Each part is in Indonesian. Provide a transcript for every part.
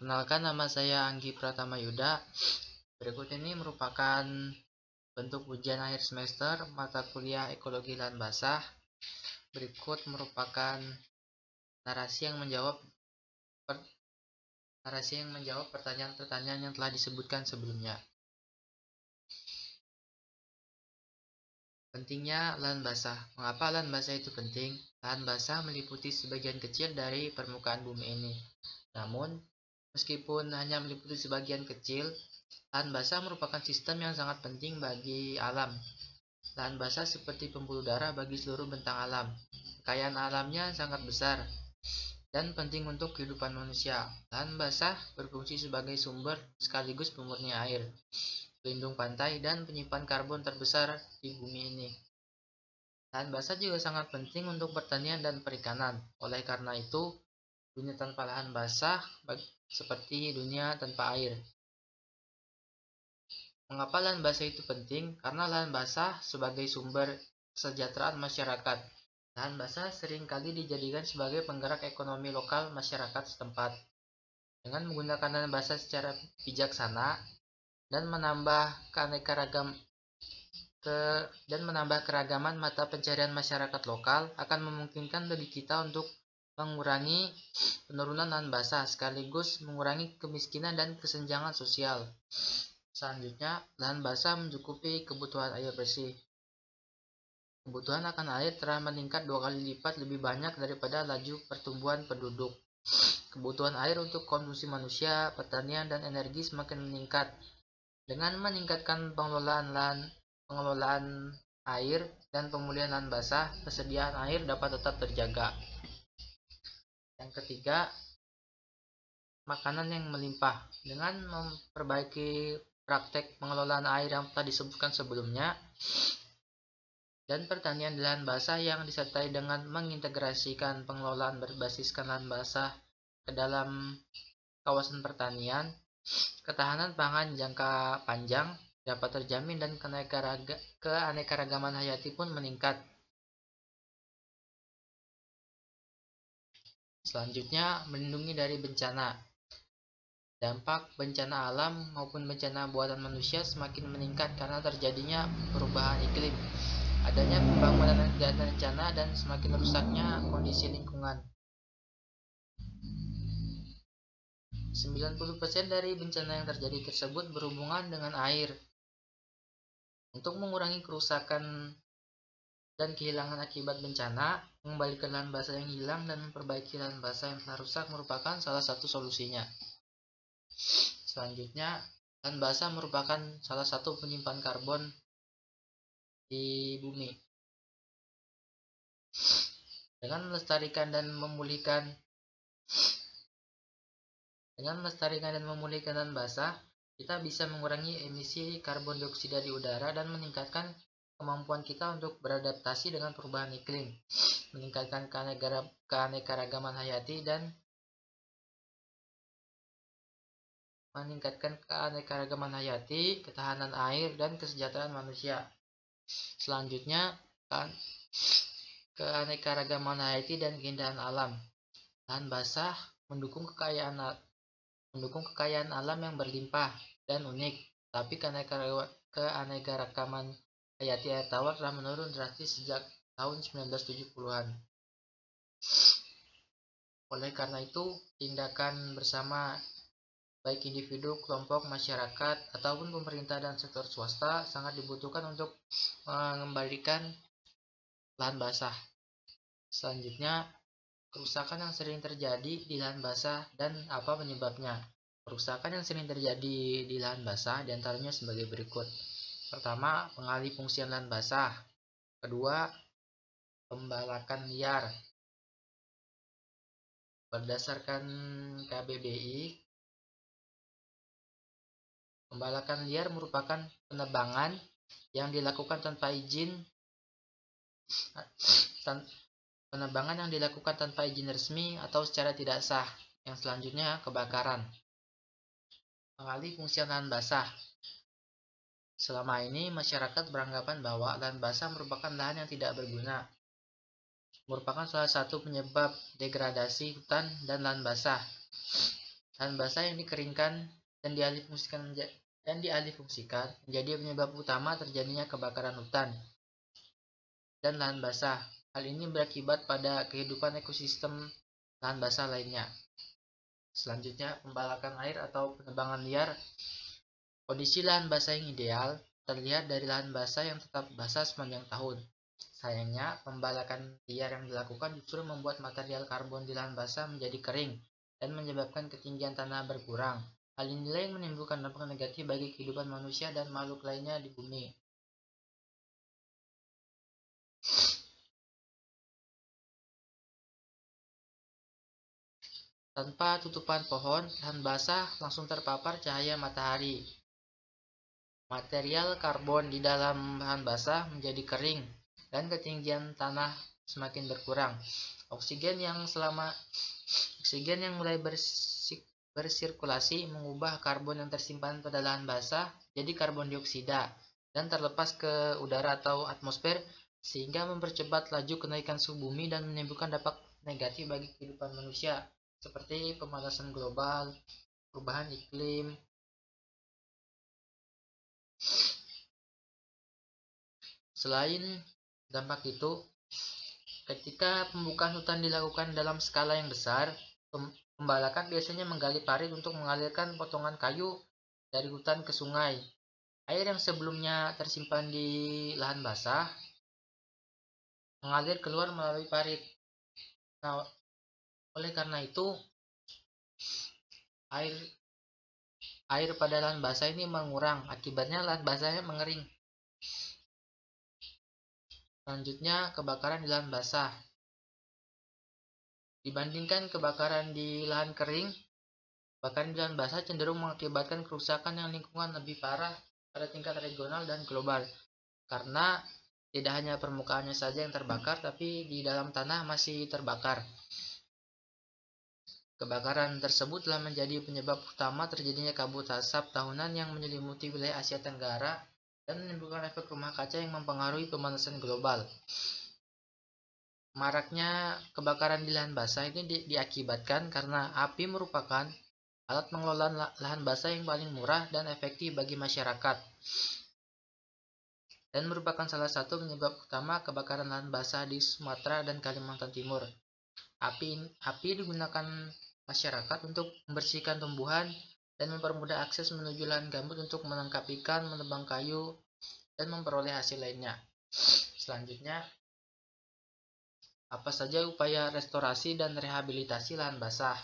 Perkenalkan, nama saya Anggi Pratama Yuda. Berikut ini merupakan bentuk ujian akhir semester mata kuliah Ekologi Lahan Basah. Berikut merupakan narasi yang menjawab pertanyaan-pertanyaan yang telah disebutkan sebelumnya. Pentingnya lahan basah. Mengapa lahan basah itu penting? Lahan basah meliputi sebagian kecil dari permukaan bumi ini. Namun, meskipun hanya meliputi sebagian kecil, lahan basah merupakan sistem yang sangat penting bagi alam. Lahan basah seperti pembuluh darah bagi seluruh bentang alam. Kekayaan alamnya sangat besar dan penting untuk kehidupan manusia. Lahan basah berfungsi sebagai sumber sekaligus pemurni air, pelindung pantai, dan penyimpan karbon terbesar di bumi ini. Lahan basah juga sangat penting untuk pertanian dan perikanan. Oleh karena itu, dunia tanpa lahan basah seperti dunia tanpa air. Mengapa lahan basah itu penting? Karena lahan basah sebagai sumber kesejahteraan masyarakat. Lahan basah seringkali dijadikan sebagai penggerak ekonomi lokal masyarakat setempat. Dengan menggunakan lahan basah secara bijaksana dan menambah keragaman mata pencarian masyarakat lokal akan memungkinkan bagi kita untuk mengurangi penurunan lahan basah sekaligus mengurangi kemiskinan dan kesenjangan sosial. Selanjutnya, lahan basah mencukupi kebutuhan air bersih. Kebutuhan akan air telah meningkat 2 kali lipat lebih banyak daripada laju pertumbuhan penduduk. Kebutuhan air untuk konsumsi manusia, pertanian, dan energi semakin meningkat. Dengan meningkatkan pengelolaan air dan pemulihan lahan basah, persediaan air dapat tetap terjaga. Yang ketiga, makanan yang melimpah. Dengan memperbaiki praktek pengelolaan air yang telah disebutkan sebelumnya, dan pertanian di lahan basah yang disertai dengan mengintegrasikan pengelolaan berbasiskan lahan basah ke dalam kawasan pertanian, ketahanan pangan jangka panjang dapat terjamin dan keanekaragaman hayati pun meningkat. Selanjutnya, melindungi dari bencana. Dampak bencana alam maupun bencana buatan manusia semakin meningkat karena terjadinya perubahan iklim, adanya pembangunan yang tidak terencana, dan semakin rusaknya kondisi lingkungan. 90% dari bencana yang terjadi tersebut berhubungan dengan air. Untuk mengurangi kerusakan dan kehilangan akibat bencana, mengembalikan lahan basah yang hilang dan memperbaiki lahan basah yang telah rusak merupakan salah satu solusinya. Selanjutnya, lahan basah merupakan salah satu penyimpan karbon di bumi. Dengan melestarikan dan memulihkan lahan basah, kita bisa mengurangi emisi karbon dioksida di udara dan meningkatkan kemampuan kita untuk beradaptasi dengan perubahan iklim, meningkatkan keanekaragaman hayati, ketahanan air, dan kesejahteraan manusia. Selanjutnya, keanekaragaman hayati dan keindahan alam. Lahan basah mendukung kekayaan alam yang berlimpah dan unik, tapi keanekaragaman hayati air tawar telah menurun drastis sejak tahun 1970-an. Oleh karena itu, tindakan bersama baik individu, kelompok, masyarakat, ataupun pemerintah dan sektor swasta sangat dibutuhkan untuk mengembalikan lahan basah. Selanjutnya, kerusakan yang sering terjadi di lahan basah dan apa penyebabnya. Kerusakan yang sering terjadi di lahan basah diantaranya sebagai berikut. Pertama, pengalih fungsian lahan basah. Kedua, pembalakan liar. Berdasarkan KBBI, pembalakan liar merupakan penebangan yang dilakukan tanpa izin resmi atau secara tidak sah. Yang selanjutnya, kebakaran. Pengalih fungsian lahan basah. Selama ini, masyarakat beranggapan bahwa lahan basah merupakan lahan yang tidak berguna, merupakan salah satu penyebab degradasi hutan dan lahan basah. Lahan basah yang dikeringkan dan dialihfungsikan menjadi penyebab utama terjadinya kebakaran hutan dan lahan basah. Hal ini berakibat pada kehidupan ekosistem lahan basah lainnya. Selanjutnya, pembalakan air atau penebangan liar. Kondisi lahan basah yang ideal terlihat dari lahan basah yang tetap basah sepanjang tahun. Sayangnya, pembalakan liar yang dilakukan justru membuat material karbon di lahan basah menjadi kering dan menyebabkan ketinggian tanah berkurang. Hal inilah yang menimbulkan dampak negatif bagi kehidupan manusia dan makhluk lainnya di bumi. Tanpa tutupan pohon, lahan basah langsung terpapar cahaya matahari. Material karbon di dalam lahan basah menjadi kering dan ketinggian tanah semakin berkurang. Oksigen yang mulai bersirkulasi mengubah karbon yang tersimpan pada lahan basah jadi karbon dioksida dan terlepas ke udara atau atmosfer, sehingga mempercepat laju kenaikan suhu bumi dan menimbulkan dampak negatif bagi kehidupan manusia seperti pemanasan global, perubahan iklim. Selain dampak itu, ketika pembukaan hutan dilakukan dalam skala yang besar, pembalakan biasanya menggali parit untuk mengalirkan potongan kayu dari hutan ke sungai. Air yang sebelumnya tersimpan di lahan basah mengalir keluar melalui parit. Nah, oleh karena itu, air pada lahan basah ini mengurang. Akibatnya lahan basahnya mengering. Selanjutnya, kebakaran di lahan basah. Dibandingkan kebakaran di lahan kering, kebakaran di lahan basah cenderung mengakibatkan kerusakan yang lingkungan lebih parah pada tingkat regional dan global. Karena tidak hanya permukaannya saja yang terbakar, tapi di dalam tanah masih terbakar. Kebakaran tersebut telah menjadi penyebab utama terjadinya kabut asap tahunan yang menyelimuti wilayah Asia Tenggara dan menimbulkan efek rumah kaca yang mempengaruhi pemanasan global. Maraknya kebakaran di lahan basah ini diakibatkan karena api merupakan alat pengelolaan lahan basah yang paling murah dan efektif bagi masyarakat, dan merupakan salah satu penyebab utama kebakaran lahan basah di Sumatera dan Kalimantan Timur. Api digunakan masyarakat untuk membersihkan tumbuhan dan mempermudah akses menuju lahan gambut untuk menangkap ikan, menebang kayu, dan memperoleh hasil lainnya. Selanjutnya, apa saja upaya restorasi dan rehabilitasi lahan basah?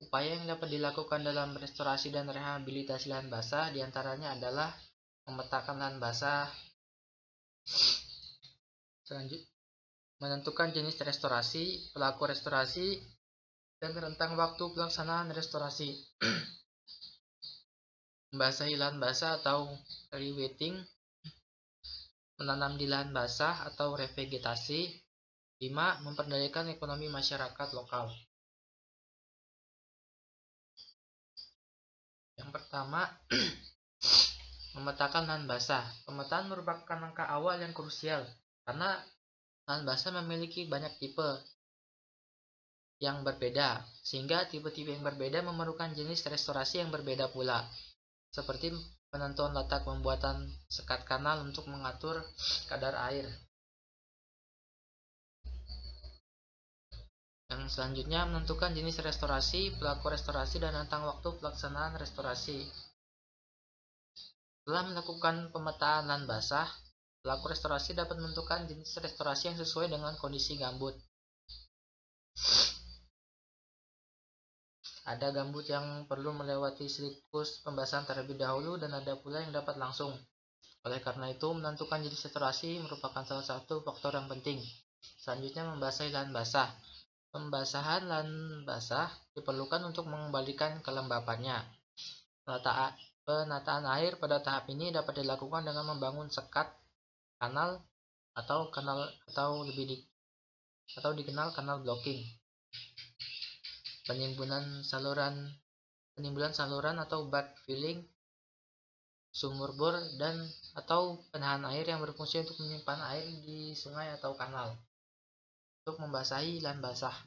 Upaya yang dapat dilakukan dalam restorasi dan rehabilitasi lahan basah diantaranya adalah memetakan lahan basah. Selanjutnya, menentukan jenis restorasi, pelaku restorasi, dan rentang waktu pelaksanaan restorasi. Membasahi lahan basah atau rewetting, menanam di lahan basah atau revegetasi. 5. Memperdayakan ekonomi masyarakat lokal. Yang pertama, memetakan lahan basah. Pemetaan merupakan langkah awal yang krusial karena lahan basah memiliki banyak tipe yang berbeda, sehingga tipe-tipe yang berbeda memerlukan jenis restorasi yang berbeda pula, seperti penentuan letak, pembuatan sekat kanal untuk mengatur kadar air. Yang selanjutnya, menentukan jenis restorasi, pelaku restorasi, dan rentang waktu pelaksanaan restorasi. Setelah melakukan pemetaan lahan basah, pelaku restorasi dapat menentukan jenis restorasi yang sesuai dengan kondisi gambut. Ada gambut yang perlu melewati siklus pembasahan terlebih dahulu dan ada pula yang dapat langsung. Oleh karena itu, menentukan jenis restorasi merupakan salah satu faktor yang penting. Selanjutnya, membasahi lahan basah. Pembasahan lahan basah diperlukan untuk mengembalikan kelembapannya. Penataan air pada tahap ini dapat dilakukan dengan membangun sekat kanal atau dikenal kanal blocking. Penimbunan saluran atau backfilling, sumur bor, dan atau penahan air yang berfungsi untuk menyimpan air di sungai atau kanal untuk membasahi lahan basah.